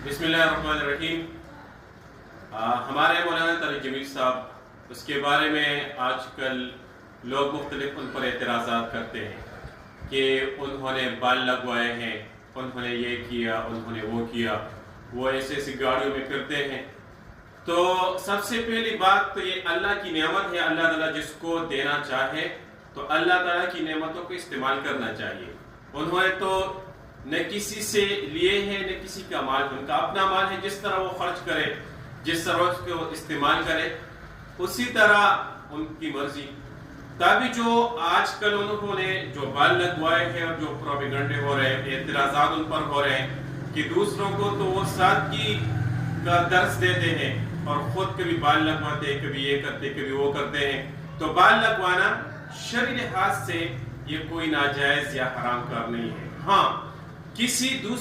बिस्मिल्लाहिर्रहमानिर्रहीम। हमारे मौलाना तारिक जमील साहब, उसके बारे में आजकल लोग मुख्तलिफ उन पर एतराज़ात करते हैं कि उन्होंने बाल लगवाए हैं, उन्होंने ये किया, उन्होंने वो किया, वो ऐसे ऐसी गाड़ियों में फिरते हैं। तो सबसे पहली बात तो ये अल्लाह की नेमत है। अल्लाह ताला जिसको देना चाहे तो अल्लाह ताला की नेमतों को इस्तेमाल करना चाहिए। उन्होंने तो न किसी से लिए हैं न किसी का माल, उनका अपना माल है। जिस तरह वो खर्च करे, जिस तरह उसको इस्तेमाल करे, उसी तरह उनकी मर्जी। तभी जो आजकल उन्होंने जो बाल लगवाए हैं और जो प्रोपेगेंडे हो रहे हैं, एतराज़ात उन पर हो रहे हैं कि दूसरों को तो वो सादगी का दर्स देते हैं और खुद कभी बाल लगवाते हैं, कभी ये करते, कभी वो करते हैं। तो बाल लगवाना शरई लिहाज से ये कोई नाजायज या हराम कार नहीं है। हाँ, किसी दूसरे